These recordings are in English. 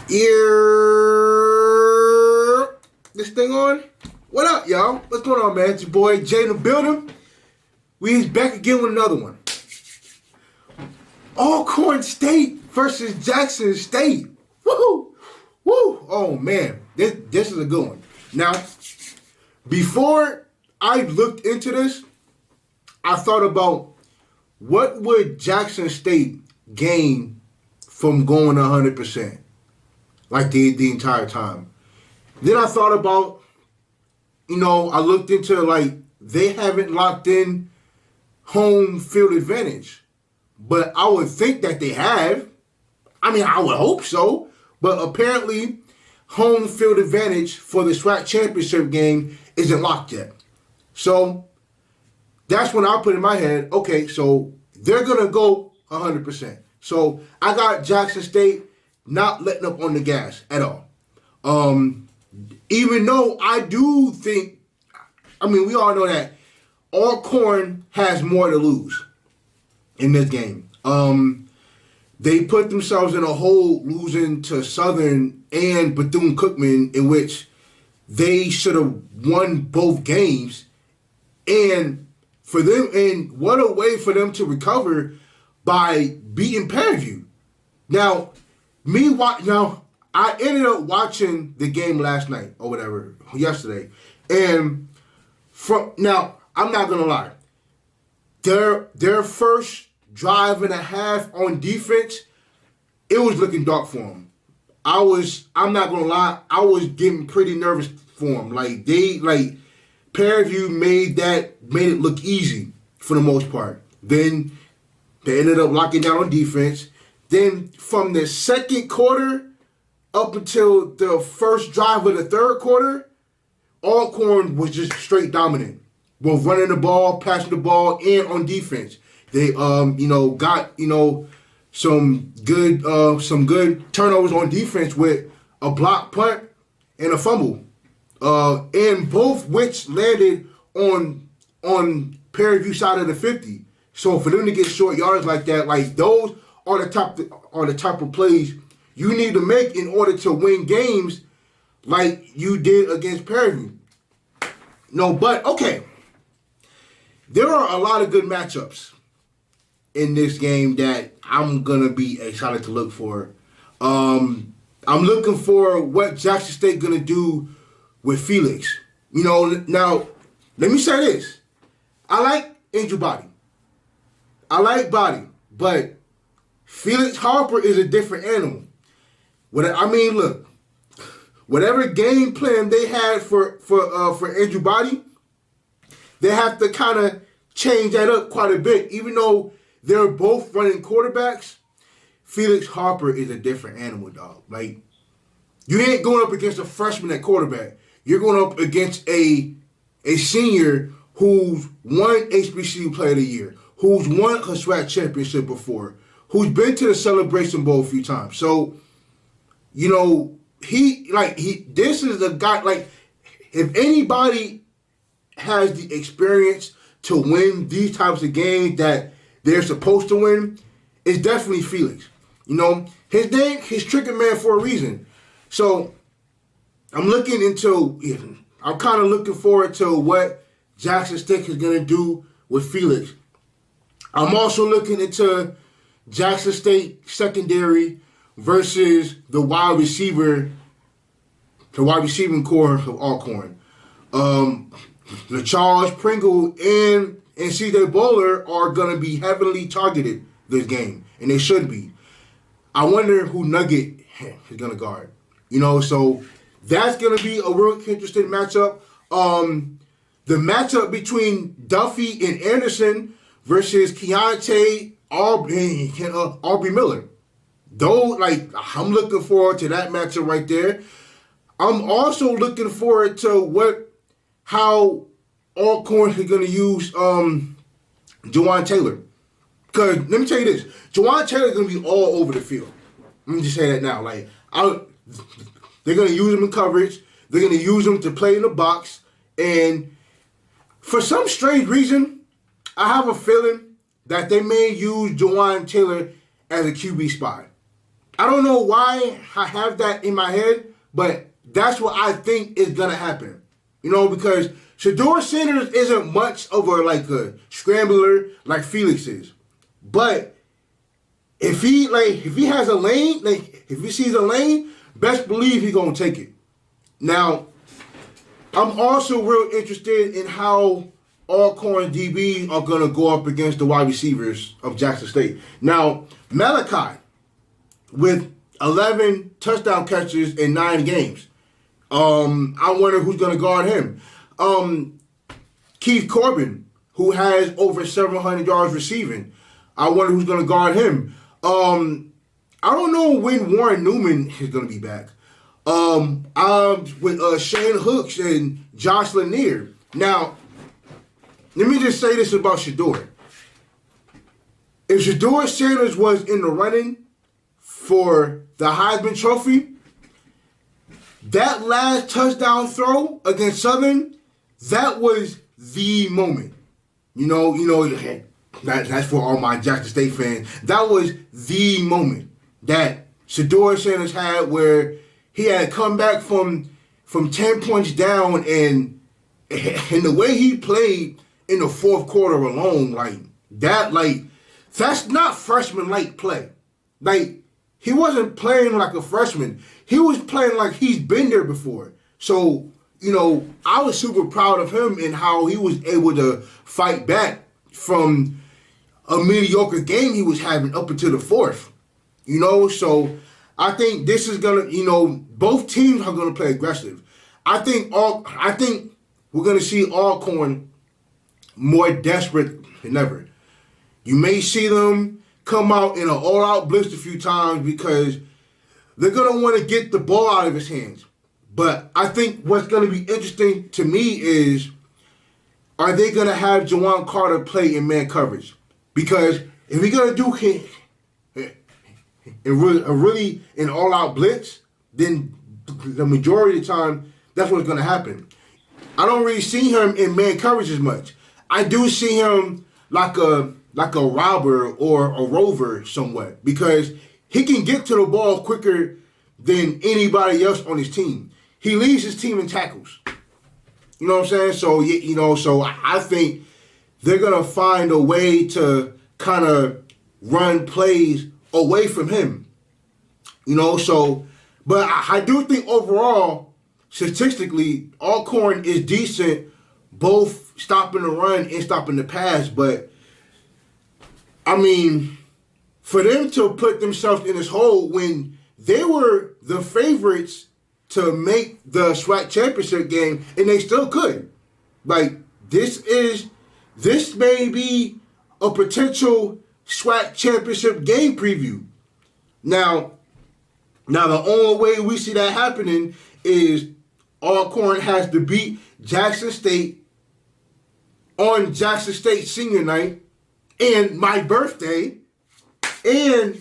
Ear. This thing on? What up, y'all? What's going on, man? It's your boy Jay in the building. We's back again with another one. Alcorn State versus Jackson State. Woo! Woo! Oh man, this is a good one. Now, before I looked into this, I thought about what would Jackson State gain from going 100%, like the entire time. Then I thought about, I looked into like they haven't locked in home field advantage, but I would think that they have. I mean, I would hope so, but apparently home field advantage for the SWAC championship game isn't locked yet. So that's when I put in my head, okay, so they're going to go 100%. So I got Jackson State not letting up on the gas at all. Even though I do think, we all know that Alcorn has more to lose in this game. They put themselves in a hole losing to Southern and Bethune-Cookman, in which they should have won both games. And for them, and what a way for them to recover by beating Fairview. Now, I ended up watching the game last night or whatever, yesterday. And I'm not gonna lie. Their first drive and a half on defense, it was looking dark for them. I'm not gonna lie, I was getting pretty nervous for them. Fairview made it look easy for the most part. Then they ended up locking down on defense. Then from the second quarter up until the first drive of the third quarter, Alcorn was just straight dominant. Both running the ball, passing the ball, and on defense. They got some good turnovers on defense with a block punt and a fumble. And both which landed on Fairview side of the 50. So for them to get short yards like that, like those are the type of plays you need to make in order to win games like you did against Fairview. But okay. There are a lot of good matchups in this game that I'm gonna be excited to look for. I'm looking for what Jackson State gonna do with Felix. Now let me say this: I like Angel Body. I like Body, but Felix Harper is a different animal. Look, whatever game plan they had for Andrew Body, they have to kind of change that up quite a bit. Even though they're both running quarterbacks, Felix Harper is a different animal, dog. Like, you ain't going up against a freshman at quarterback. You're going up against a senior who's won HBCU Player of the Year, who's won a SWAC championship before, who's been to the Celebration Bowl a few times. So, this is the guy, like, if anybody has the experience to win these types of games that they're supposed to win, it's definitely Felix. His trigger man for a reason. So I'm kind of looking forward to what Jackson State is going to do with Felix. I'm also looking into Jackson State secondary versus the wide receiving core of Alcorn. The Charles Pringle and C.J. Bowler are going to be heavily targeted this game, and they should be. I wonder who Nugget is going to guard. So that's going to be a real interesting matchup. The matchup between Duffy and Anderson versus Keontae Aubrey Miller. I'm looking forward to that matchup right there. I'm also looking forward to how Alcorn is going to use Jawan Taylor. Because let me tell you this, Jawan Taylor is going to be all over the field. Let me just say that now. They're going to use him in coverage. They're going to use him to play in the box. And for some strange reason, I have a feeling that they may use Jawan Taylor as a QB spy. I don't know why I have that in my head, but that's what I think is gonna happen. Because Shedeur Sanders isn't much of a scrambler like Felix is. But if he has a lane, if he sees a lane, best believe he's gonna take it. Now, I'm also real interested in how Alcorn DB are gonna go up against the wide receivers of Jackson State. Now, Malachi with 11 touchdown catches in 9 games. I wonder who's going to guard him. Keith Corbin, who has over 700 yards receiving. I wonder who's going to guard him. I don't know when Warren Newman is going to be back. With Shane Hooks and Josh Lanier. Now, let me just say this about Shedeur. If Shedeur Sanders was in the running for the Heisman Trophy, that last touchdown throw against Southern, that was the moment. That's for all my Jackson State fans. That was the moment that Shedeur Sanders had where he had come back from 10 points down, and the way he played in the fourth quarter alone, that's not freshman-like play. He wasn't playing like a freshman. He was playing like he's been there before. So, I was super proud of him and how he was able to fight back from a mediocre game he was having up until the fourth. So I think this is gonna, both teams are gonna play aggressive. I think we're gonna see Alcorn more desperate than ever. You may see them come out in an all-out blitz a few times because they're going to want to get the ball out of his hands. But I think what's going to be interesting to me is, are they going to have Jawan Carter play in man coverage? Because if he's going to do really an all-out blitz, then the majority of the time, that's what's going to happen. I don't really see him in man coverage as much. I do see him like a robber or a rover somewhat, because he can get to the ball quicker than anybody else on his team. He leads his team in tackles. You know what I'm saying? So I think they're going to find a way to kind of run plays away from him. But I do think overall, statistically, Alcorn is decent, both stopping the run and stopping the pass, but for them to put themselves in this hole when they were the favorites to make the SWAC championship game, and they still could. This may be a potential SWAC championship game preview. Now the only way we see that happening is Alcorn has to beat Jackson State on Jackson State senior night, and my birthday, and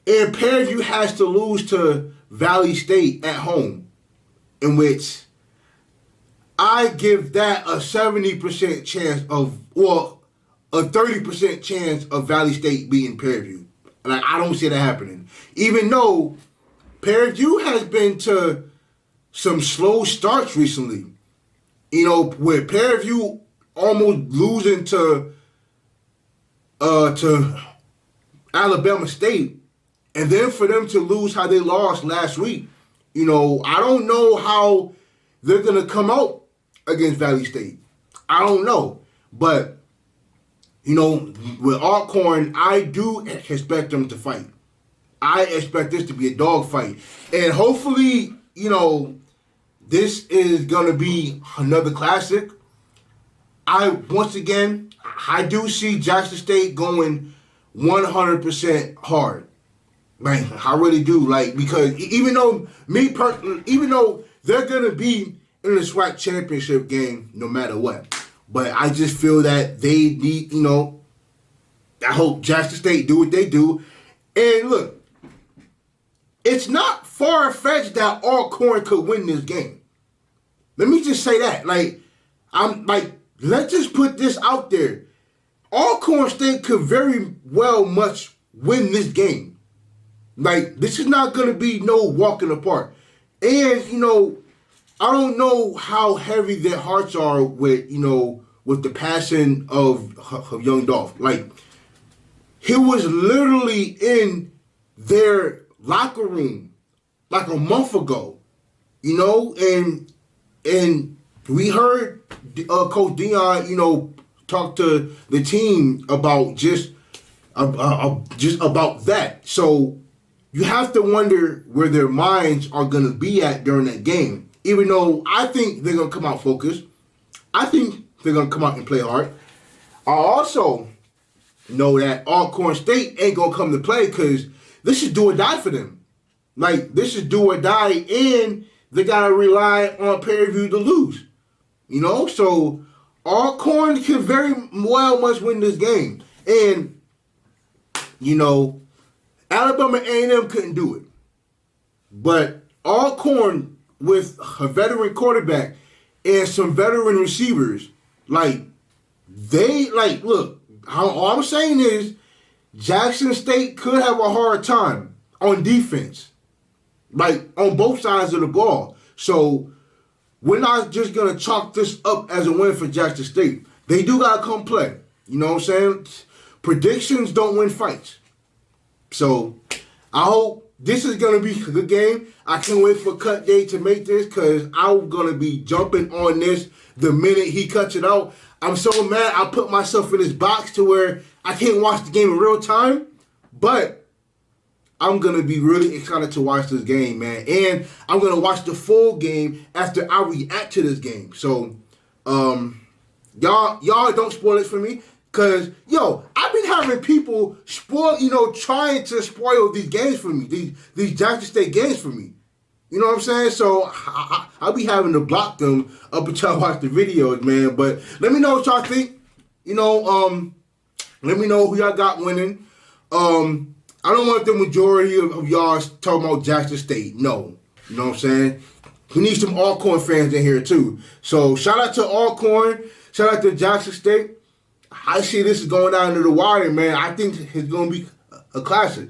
Fairview has to lose to Valley State at home, in which I give that a 70% chance a 30% chance of Valley State beating Fairview. I don't see that happening. Even though Fairview has been to some slow starts recently, with Fairview almost losing to Alabama State, and then for them to lose how they lost last week. I don't know how they're going to come out against Valley State. I don't know. But, with Alcorn, I do expect them to fight. I expect this to be a dogfight. And hopefully, this is going to be another classic. I do see Jackson State going 100% hard. I really do. Because even though they're going to be in the SWAC championship game no matter what, but I just feel that they need, I hope Jackson State do what they do. And look, it's not far-fetched that Alcorn could win this game. Let me just say that. Let's just put this out there. Alcorn State could very well much win this game. Like, this is not going to be no walk in the park. And, I don't know how heavy their hearts are with, with the passing of young Dolph. Like, he was literally in their locker room like a month ago, and we heard Coach Dion, talk to the team about just about that. So you have to wonder where their minds are going to be at during that game. Even though I think they're going to come out focused. I think they're going to come out and play hard. I also know that Alcorn State ain't going to come to play because this is do or die for them. Like, this is do or die, and they got to rely on pay-per-view to lose. So Alcorn can very well much win this game. And, Alabama A&M couldn't do it. But Alcorn, with a veteran quarterback and some veteran receivers, look, all I'm saying is Jackson State could have a hard time on defense, on both sides of the ball. So we're not just going to chalk this up as a win for Jackson State. They do got to come play. You know what I'm saying? Predictions don't win fights. So I hope this is going to be a good game. I can't wait for cut day to make this because I'm going to be jumping on this the minute he cuts it out. I'm so mad I put myself in this box to where I can't watch the game in real time. But I'm going to be really excited to watch this game, man. And I'm going to watch the full game after I react to this game. So, y'all don't spoil it for me. Because, I've been having people spoil, trying to spoil these games for me. These Jackson State games for me. You know what I'm saying? So, I'll be having to block them up until I watch the videos, man. But let me know what y'all think. Let me know who y'all got winning. I don't want the majority of y'all talking about Jackson State. No. You know what I'm saying? We need some Alcorn fans in here, too. So, shout out to Alcorn. Shout out to Jackson State. I see this is going down to the wire, man. I think it's going to be a classic.